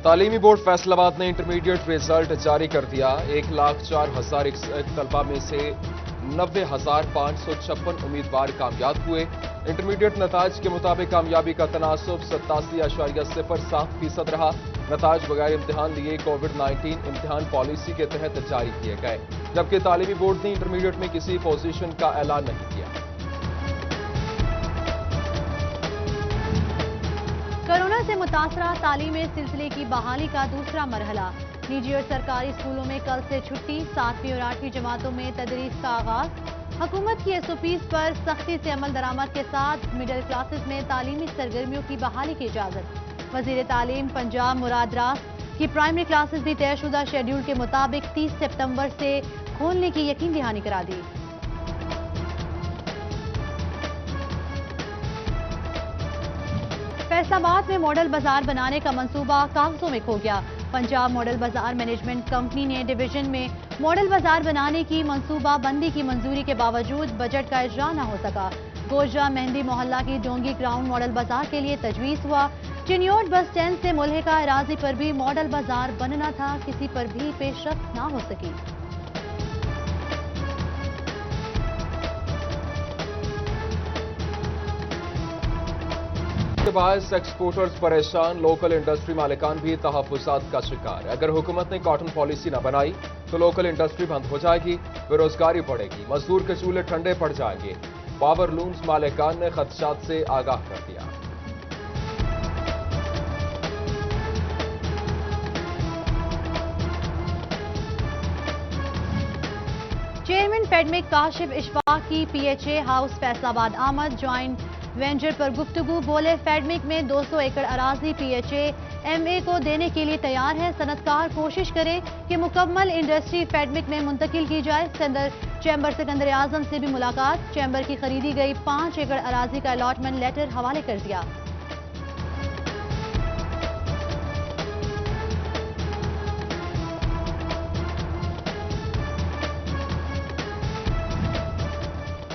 تعلیمی بورڈ فیصل آباد نے انٹرمیڈیٹ ریزلٹ جاری کر دیا۔ 1,04,001 طلبہ میں سے 90,556 امیدوار کامیاب ہوئے۔ انٹرمیڈیٹ نتائج کے مطابق کامیابی کا تناسب 87.07% رہا۔ نتائج بغیر امتحان لیے کووڈ-19 امتحان پالیسی کے تحت جاری کیے گئے، جبکہ تعلیمی بورڈ نے انٹرمیڈیٹ میں کسی پوزیشن کا اعلان نہیں کیا۔ کورونا سے متاثرہ تعلیمی سلسلے کی بحالی کا دوسرا مرحلہ۔ نجی اور سرکاری اسکولوں میں کل سے چھٹی، 7ویں اور 8ویں جماعتوں میں تدریس کا آغاز۔ حکومت کی SOPs پر سختی سے عمل درآمد کے ساتھ مڈل کلاسز میں تعلیمی سرگرمیوں کی بحالی کی اجازت۔ وزیر تعلیم پنجاب مراد راس کی پرائمری کلاسز بھی طے شدہ شیڈول کے مطابق 30 سپتمبر سے کھولنے کی یقین دہانی کرا دی۔ فیصل آباد میں ماڈل بازار بنانے کا منصوبہ کاغذوں میں کھو گیا۔ پنجاب ماڈل بازار مینجمنٹ کمپنی نے ڈویژن میں ماڈل بازار بنانے کی منصوبہ بندی کی منظوری کے باوجود بجٹ کا اجرا نہ ہو سکا۔ گوجرا مہندی محلہ کی ڈونگی گراؤنڈ ماڈل بازار کے لیے تجویز ہوا۔ چنیوٹ بس اسٹینڈ سے ملحقہ اراضی پر بھی ماڈل بازار بننا تھا، کسی پر بھی پیش رفت نہ ہو سکی۔ کے باعث ایکسپورٹرز پریشان، لوکل انڈسٹری مالکان بھی تحفظات کا شکار۔ اگر حکومت نے کاٹن پالیسی نہ بنائی تو لوکل انڈسٹری بند ہو جائے گی، بے روزگاری بڑھے گی، مزدور کے چولہے ٹھنڈے پڑ جائیں گے۔ پاور لومز مالکان نے خدشات سے آگاہ کر دیا۔ چیئرمین فیڈمک کاشف اشفاق کی PHA ہاؤس فیصل آباد آمد، جوائنٹ وینچر پر گفتگو۔ بولے فیڈمک میں 200 ایکڑ اراضی PHA MA کو دینے کے لیے تیار ہے، صنعتکار کوشش کرے کہ مکمل انڈسٹری فیڈمک میں منتقل کی جائے۔ چیمبر سکندر اعظم سے بھی ملاقات، چیمبر کی خریدی گئی 5 ایکڑ اراضی کا الاٹمنٹ لیٹر حوالے کر دیا۔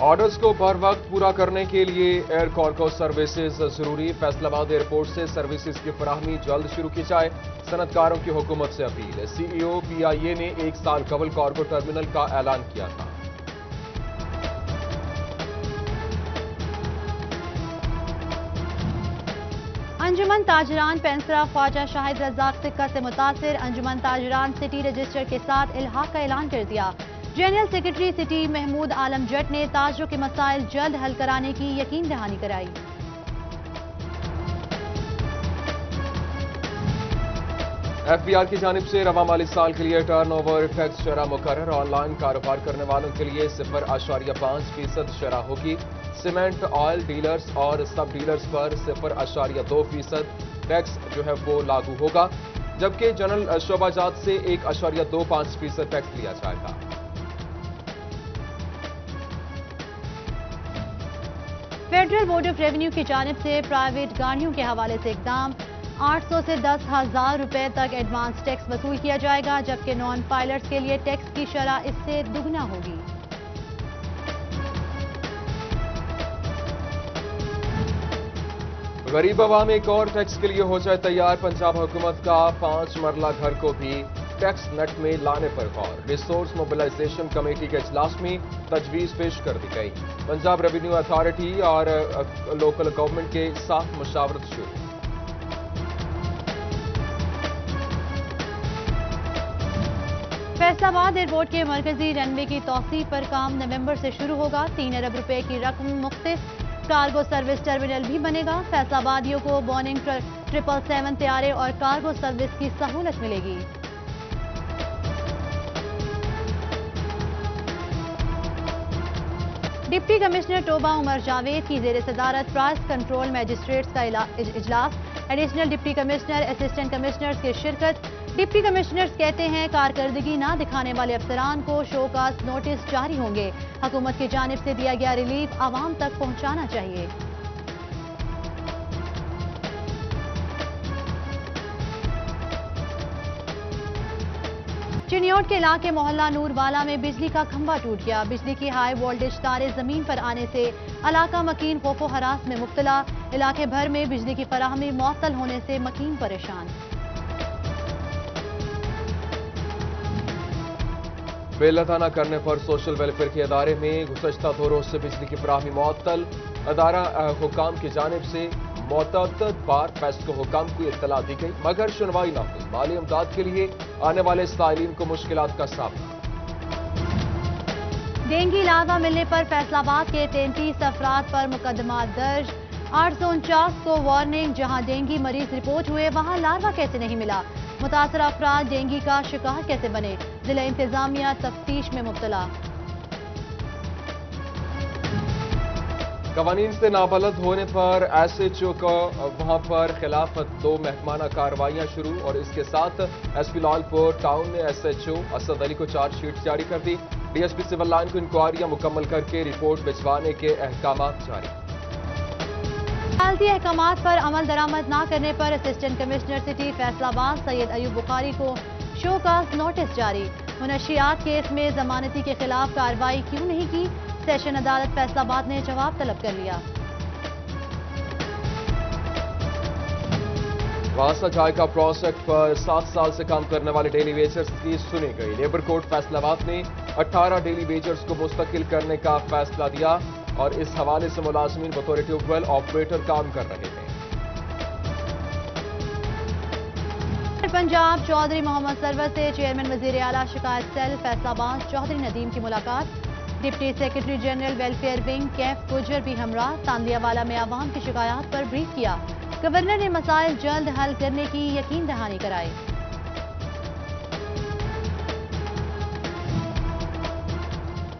آرڈرز کو بر وقت پورا کرنے کے لیے ایئر کارگو سروسز ضروری، فیصل آباد ایئرپورٹ سے سروسز کی فراہمی جلد شروع کی جائے، صنعتکاروں کی حکومت سے اپیل۔ CEO PIA نے 1 سال قبل کارگو ٹرمینل کا اعلان کیا تھا۔ انجمن تاجران پینسرا خواجہ شاہد رزاق سکہ سے متاثر، انجمن تاجران سٹی رجسٹر کے ساتھ الحاق کا اعلان کر دیا۔ جنرل سیکرٹری سٹی محمود عالم جٹ نے تاجروں کے مسائل جلد حل کرانے کی یقین دہانی کرائی۔ FBR کی جانب سے رواں مالی سال کے لیے ٹرن اوور ٹیکس شرح مقرر، آن لائن کاروبار کرنے والوں کے لیے 0.5% شرح ہوگی۔ سیمنٹ آئل ڈیلرز اور سب ڈیلرز پر 0.2% ٹیکس وہ لاگو ہوگا، جبکہ جنرل شعبہ جات سے 1.25% ٹیکس لیا جائے گا۔ فیڈرل بورڈ آف ریونیو کی جانب سے پرائیویٹ گاڑیوں کے حوالے سے اقدام، 800 سے 10,000 روپے تک ایڈوانس ٹیکس وصول کیا جائے گا، جبکہ نان پائلٹس کے لیے ٹیکس کی شرح اس سے دگنا ہوگی۔ غریب عوام ایک اور ٹیکس کے لیے ہو جائے تیار، پنجاب حکومت کا 5 مرلہ گھر کو بھی ٹیکس نیٹ میں لانے پر غور، ریسورس موبلائزیشن کمیٹی کے اجلاس میں تجویز پیش کر دی گئی۔ پنجاب ریونیو اتھارٹی اور لوکل گورنمنٹ کے ساتھ مشاورت شروع۔ فیصل آباد ایئرپورٹ کے مرکزی رن وے کی توسیع پر کام نومبر سے شروع ہوگا، 3 ارب روپے کی رقم مختص کارگو سروس ٹرمینل بھی بنے گا۔ فیصل آبادیوں کو بورننگ 777 طیارے اور کارگو سروس کی سہولت ملے گی۔ ڈپٹی کمشنر ٹوبہ عمر جاوید کی زیر صدارت پرائس کنٹرول میجسٹریٹس کا اجلاس، additional deputy commissioner, assistant commissioners کی شرکت۔ ڈپٹی کمشنرز کہتے ہیں کارکردگی نہ دکھانے والے افسران کو شوکاز نوٹس جاری ہوں گے، حکومت کی جانب سے دیا گیا ریلیف عوام تک پہنچانا چاہیے۔ چنیوٹ کے علاقے محلہ نور والا میں بجلی کا کھمبا ٹوٹ گیا، بجلی کی ہائی وولٹیج تاریں زمین پر آنے سے علاقہ مکین خوف و ہراس میں مبتلا، علاقے بھر میں بجلی کی فراہمی معطل ہونے سے مکین پریشان۔ बिल अदा न करने पर सोशल वेलफेयर के इदारे में गुज़श्ता 2 रोज से बिजली की फराहमी मुअत्तल। अदारा हुकाम की जानिब से मुतअद्दिद बार फेस्ट को हुकाम को इत्तला दी गई मगर सुनवाई न हुई। माली इमदाद के लिए आने वाले साइलिन को मुश्किलात का सामना। डेंगू लार्वा मिलने पर फैसलाबाद के 33 अफराद पर मुकदमा दर्ज। 849 को वार्निंग। जहां डेंगू मरीज रिपोर्ट हुए वहां लार्वा कैसे नहीं मिला? मुतासर अफराद डेंगू का शिकार कैसे बने? जिला इंतजामिया तफ्तीश में मुब्तला। कवानीन से नाबलद होने पर SHO को वहां पर खिलाफ 2 महकमाना कार्रवाइयां शुरू और इसके साथ SP लालपुर टाउन ने SHO असद अली को चार्जशीट जारी कर दी। DSP सिविल लाइन को इंक्वायरियां मुकम्मल करके रिपोर्ट भिजवाने के अहकामात जारी। अदालती अहकामात पर अमल दरामद न करने पर assistant commissioner city Faisalabad Syed Ayub Bukhari को शोकाज नोटिस जारी। मुनशियात केस में जमानती के खिलाफ कार्रवाई क्यों नहीं की? सेशन अदालत फैसलाबाद ने जवाब तलब कर लिया। वासा जायका प्रोजेक्ट पर 7 साल से काम करने वाले डेली वेजर्स की सुनी गई। लेबर कोर्ट फैसलाबाद ने 18 डेली वेजर्स को मुस्तकिल करने का फैसला दिया और इस हवाले से मुलाजमीन बतौर ट्यूबवेल ऑपरेटर काम कर रहे हैं। पंजाब चौधरी मोहम्मद सरवर से चेयरमैन वजीर आला शिकायत सेल फैसलाबाद चौधरी नदीम की मुलाकात। Deputy secretary general welfare wing Kaif गुजर भी हमरा तांदियावाला में आवाम की शिकायत पर ब्रीफ किया। गवर्नर ने मसाइल जल्द हल करने की यकीन दहानी कराई।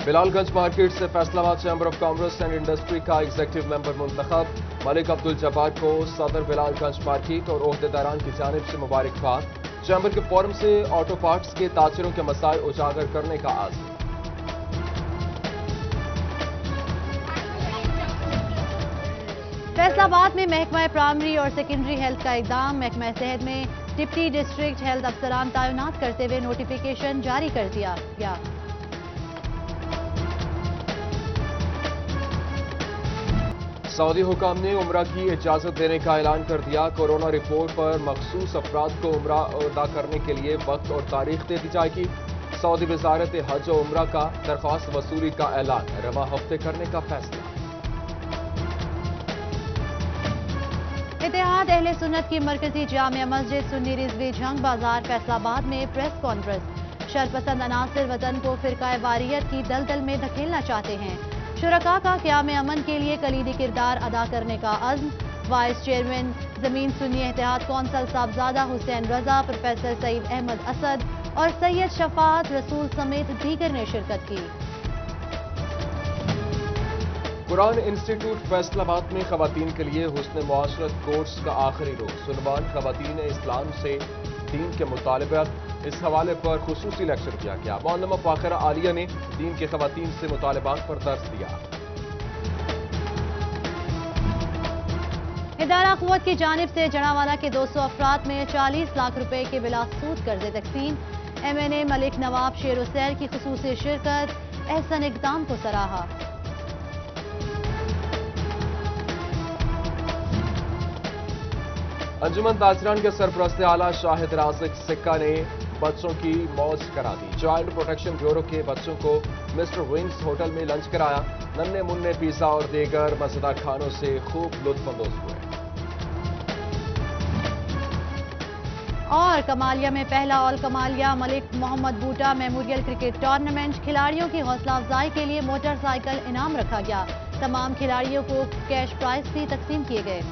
बिलालगंज मार्केट से Faisalabad chamber of commerce and industry का एग्जीक्यूटिव मेंबर मुंतखब। मलिक अब्दुल जब्बार को सदर बिलालगंज मार्केट और ओहदेदारान की जानिब से मुबारकबाद। चैम्बर के फोरम से ऑटो पार्ट्स के ताजरों के मसाइल उजागर करने का आज़म। फैसलाबाद में महकमा प्राइमरी और सेकेंडरी हेल्थ का इकदाम। महकमा सेहत में डिप्टी डिस्ट्रिक्ट हेल्थ अफसरान तैनात करते हुए नोटिफिकेशन जारी कर दिया गया। सऊदी हुकाम ने उम्रा की इजाजत देने का ऐलान कर दिया। कोरोना रिपोर्ट पर मखसूस अफराद को उम्रा अदा करने के लिए वक्त और तारीख दे दी जाएगी। सऊदी वजारत हज और उम्रा का दरख्वास्त वसूली का ऐलान रवा हफ्ते करने का फैसला। इत्तेहाद अहले सुन्नत की मरकजी जामिया मस्जिद सुन्नी रिजवी जंग बाजार फैसलाबाद में प्रेस कॉन्फ्रेंस। शरपसंद अनासिर वतन को फिरका वारियत की दलदल में धकेलना चाहते हैं। शुरका का क़याम अमन के लिए कलीदी किरदार अदा करने का अज़्म। वाइस चेयरमैन जमीन सुन्नी इत्तेहाद कौंसल साहबजादा हुसैन रजा, प्रोफेसर सईद अहमद असद और सैयद शफात रसूल समेत दीगर ने शिरकत की। कुरान इंस्टीट्यूट फैसलाबाद में खवातीन के लिए हुस्न मुआशरत कोर्स का आखिरी रोज। सुनवान खवातीन इस्लाम से दीन के मुतालिबात इस हवाले पर खुसूसी लेक्चर दिया गया। मौलमा फाखिरा आलिया ने दीन के खवातीन से मुतालिबात पर दर्स दिया। इदारा कुव्वत की जानिब से जनावाला के 200 अफराद में 40 लाख रुपए के बिला सूद कर्जे तकसीम। MNA मलिक नवाब शेर हुसैन की खुसूसी शिरकत, एहसन इकदाम को सराहा। अंजुमन ताजरान के सरपरस्त आला शाहिद राज़िक सिक्का ने बच्चों की मौज करा दी। चाइल्ड प्रोटेक्शन ब्यूरो के बच्चों को मिस्टर विंग्स होटल में लंच कराया। नन्हे मुन्ने पिज्जा और दीगर मजेदार खानों से खूब लुत्फअंदोज हुए। और कमालिया में पहला ऑल कमालिया मलिक मोहम्मद बूटा मेमोरियल क्रिकेट टूर्नामेंट। खिलाड़ियों की हौसला अफजाई के लिए मोटरसाइकिल इनाम रखा गया। तमाम खिलाड़ियों को कैश प्राइज भी तकसीम किए गए।